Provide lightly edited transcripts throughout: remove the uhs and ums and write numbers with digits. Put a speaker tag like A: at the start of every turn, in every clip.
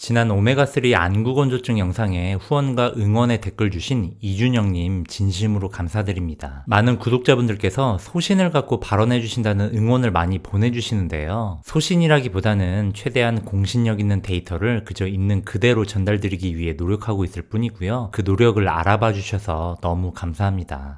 A: 지난 오메가3 안구건조증 영상에 후원과 응원의 댓글 주신 이준영님 진심으로 감사드립니다. 많은 구독자분들께서 소신을 갖고 발언해 주신다는 응원을 많이 보내주시는데요. 소신이라기보다는 최대한 공신력 있는 데이터를 그저 있는 그대로 전달드리기 위해 노력하고 있을 뿐이고요. 그 노력을 알아봐 주셔서 너무 감사합니다.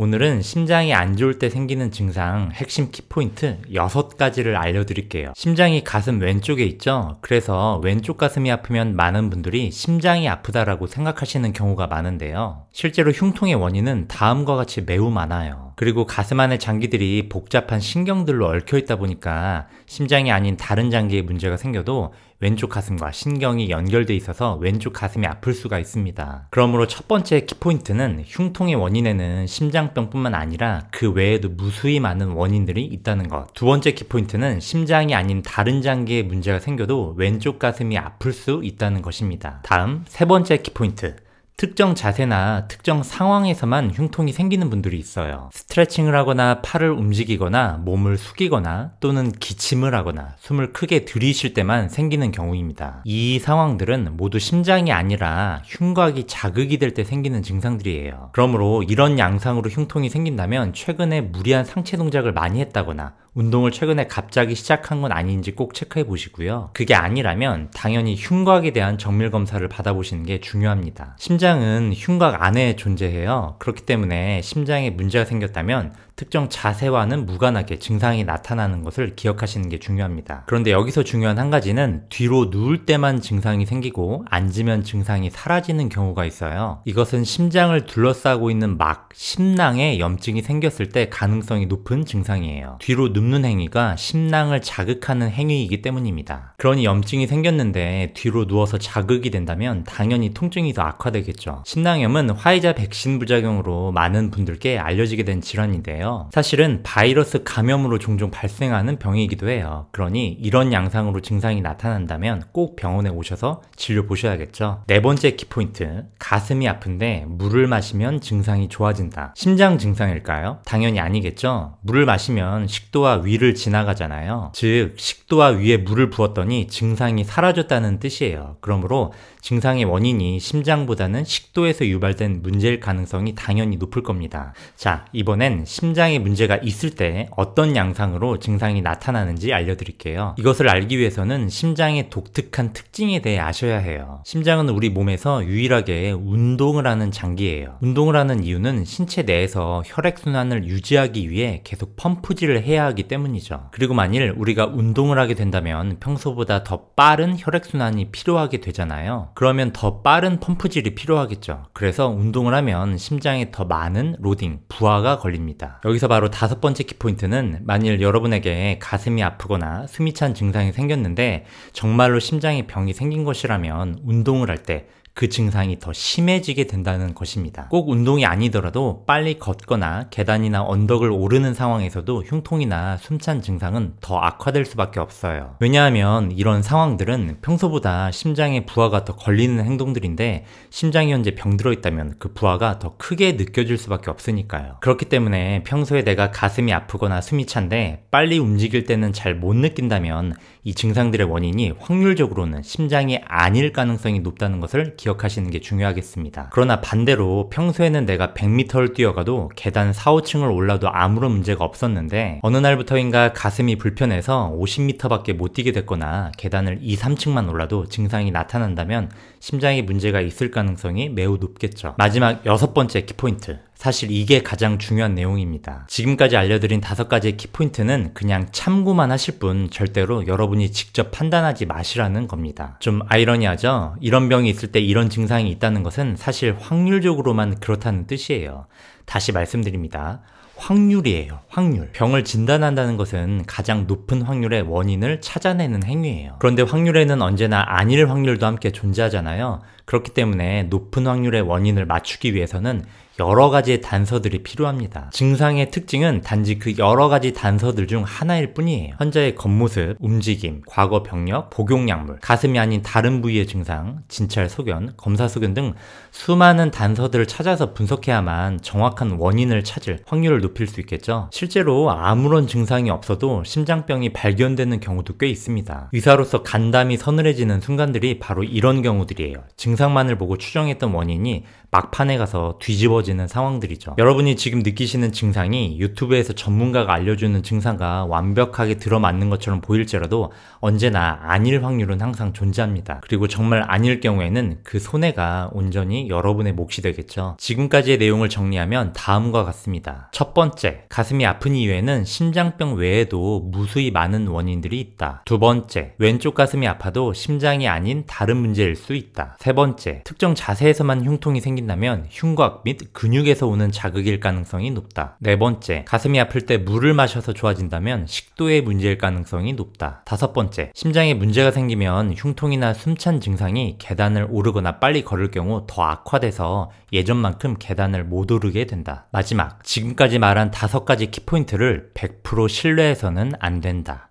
A: 오늘은 심장이 안 좋을 때 생기는 증상 핵심 키포인트 6가지를 알려드릴게요. 심장이 가슴 왼쪽에 있죠? 그래서 왼쪽 가슴이 아프면 많은 분들이 심장이 아프다라고 생각하시는 경우가 많은데요. 실제로 흉통의 원인은 다음과 같이 매우 많아요. 그리고 가슴 안의 장기들이 복잡한 신경들로 얽혀있다 보니까 심장이 아닌 다른 장기에 문제가 생겨도 왼쪽 가슴과 신경이 연결돼 있어서 왼쪽 가슴이 아플 수가 있습니다. 그러므로 첫 번째 키포인트는 흉통의 원인에는 심장병뿐만 아니라 그 외에도 무수히 많은 원인들이 있다는 것. 두 번째 키포인트는 심장이 아닌 다른 장기에 문제가 생겨도 왼쪽 가슴이 아플 수 있다는 것입니다. 다음 세 번째 키포인트. 특정 자세나 특정 상황에서만 흉통이 생기는 분들이 있어요. 스트레칭을 하거나 팔을 움직이거나 몸을 숙이거나 또는 기침을 하거나 숨을 크게 들이쉴 때만 생기는 경우입니다. 이 상황들은 모두 심장이 아니라 흉곽이 자극이 될 때 생기는 증상들이에요. 그러므로 이런 양상으로 흉통이 생긴다면 최근에 무리한 상체 동작을 많이 했다거나 운동을 최근에 갑자기 시작한 건 아닌지 꼭 체크해 보시고요. 그게 아니라면 당연히 흉곽에 대한 정밀 검사를 받아보시는 게 중요합니다. 심장은 흉곽 안에 존재해요. 그렇기 때문에 심장에 문제가 생겼다면 특정 자세와는 무관하게 증상이 나타나는 것을 기억하시는 게 중요합니다. 그런데 여기서 중요한 한 가지는 뒤로 누울 때만 증상이 생기고 앉으면 증상이 사라지는 경우가 있어요. 이것은 심장을 둘러싸고 있는 막, 심낭에 염증이 생겼을 때 가능성이 높은 증상이에요. 뒤로 눕는 행위가 심낭을 자극하는 행위이기 때문입니다. 그러니 염증이 생겼는데 뒤로 누워서 자극이 된다면 당연히 통증이 더 악화되겠죠. 심낭염은 화이자 백신 부작용으로 많은 분들께 알려지게 된 질환인데요. 사실은 바이러스 감염으로 종종 발생하는 병이기도 해요. 그러니 이런 양상으로 증상이 나타난다면 꼭 병원에 오셔서 진료 보셔야겠죠. 네 번째 키포인트, 가슴이 아픈데 물을 마시면 증상이 좋아진다. 심장 증상일까요? 당연히 아니겠죠. 물을 마시면 식도와 위를 지나가잖아요. 즉 식도와 위에 물을 부었더니 증상이 사라졌다는 뜻이에요. 그러므로 증상의 원인이 심장보다는 식도에서 유발된 문제일 가능성이 당연히 높을 겁니다. 자, 이번엔 심장에 문제가 있을 때 어떤 양상으로 증상이 나타나는지 알려드릴게요. 이것을 알기 위해서는 심장의 독특한 특징에 대해 아셔야 해요. 심장은 우리 몸에서 유일하게 운동을 하는 장기예요. 운동을 하는 이유는 신체 내에서 혈액순환을 유지하기 위해 계속 펌프질을 해야 하기 때문이죠. 그리고 만일 우리가 운동을 하게 된다면 평소보다 더 빠른 혈액순환이 필요하게 되잖아요. 그러면 더 빠른 펌프질이 필요하겠죠. 그래서 운동을 하면 심장에 더 많은 로딩, 부하가 걸립니다. 여기서 바로 다섯 번째 키포인트는 만일 여러분에게 가슴이 아프거나 숨이 찬 증상이 생겼는데 정말로 심장에 병이 생긴 것이라면 운동을 할 때 그 증상이 더 심해지게 된다는 것입니다. 꼭 운동이 아니더라도 빨리 걷거나 계단이나 언덕을 오르는 상황에서도 흉통이나 숨찬 증상은 더 악화될 수밖에 없어요. 왜냐하면 이런 상황들은 평소보다 심장의 부하가 더 걸리는 행동들인데 심장이 현재 병들어 있다면 그 부하가 더 크게 느껴질 수밖에 없으니까요. 그렇기 때문에 평소에 내가 가슴이 아프거나 숨이 찬데 빨리 움직일 때는 잘 못 느낀다면 이 증상들의 원인이 확률적으로는 심장이 아닐 가능성이 높다는 것을 기억하시는 게 중요하겠습니다. 그러나 반대로 평소에는 내가 100m를 뛰어가도 계단 4, 5층을 올라도 아무런 문제가 없었는데 어느 날부터인가 가슴이 불편해서 50m밖에 못 뛰게 됐거나 계단을 2, 3층만 올라도 증상이 나타난다면 심장에 문제가 있을 가능성이 매우 높겠죠. 마지막 6번째 키포인트. 사실 이게 가장 중요한 내용입니다. 지금까지 알려드린 5가지의 키포인트는 그냥 참고만 하실 뿐 절대로 여러분이 직접 판단하지 마시라는 겁니다. 좀 아이러니하죠? 이런 병이 있을 때 이런 증상이 있다는 것은 사실 확률적으로만 그렇다는 뜻이에요. 다시 말씀드립니다. 확률이에요. 확률. 병을 진단한다는 것은 가장 높은 확률의 원인을 찾아내는 행위예요. 그런데 확률에는 언제나 아닐 확률도 함께 존재하잖아요. 그렇기 때문에 높은 확률의 원인을 맞추기 위해서는 여러 가지의 단서들이 필요합니다. 증상의 특징은 단지 그 여러 가지 단서들 중 하나일 뿐이에요. 환자의 겉모습, 움직임, 과거 병력, 복용약물, 가슴이 아닌 다른 부위의 증상, 진찰 소견, 검사 소견 등 수많은 단서들을 찾아서 분석해야만 정확한 원인을 찾을 확률을 높일 수 있겠죠. 실제로 아무런 증상이 없어도 심장병이 발견되는 경우도 꽤 있습니다. 의사로서 간담이 서늘해지는 순간들이 바로 이런 경우들이에요. 증상만을 보고 추정했던 원인이 막판에 가서 뒤집어지는 상황들이죠. 여러분이 지금 느끼시는 증상이 유튜브에서 전문가가 알려주는 증상과 완벽하게 들어맞는 것처럼 보일지라도 언제나 아닐 확률은 항상 존재합니다. 그리고 정말 아닐 경우에는 그 손해가 온전히 여러분의 몫이 되겠죠. 지금까지의 내용을 정리하면 다음과 같습니다. 첫 번째, 가슴이 아픈 이유에는 심장병 외에도 무수히 많은 원인들이 있다. 두 번째, 왼쪽 가슴이 아파도 심장이 아닌 다른 문제일 수 있다. 세 번째, 특정 자세에서만 흉통이 생긴다면 흉곽 및 근육에서 오는 자극일 가능성이 높다. 네 번째, 가슴이 아플 때 물을 마셔서 좋아진다면 식도의 문제일 가능성이 높다. 다섯 번째, 심장에 문제가 생기면 흉통이나 숨찬 증상이 계단을 오르거나 빨리 걸을 경우 더 악화돼서 예전만큼 계단을 못 오르게 된다. 마지막, 지금까지 말한 5가지 키포인트를 100% 신뢰해서는 안 된다.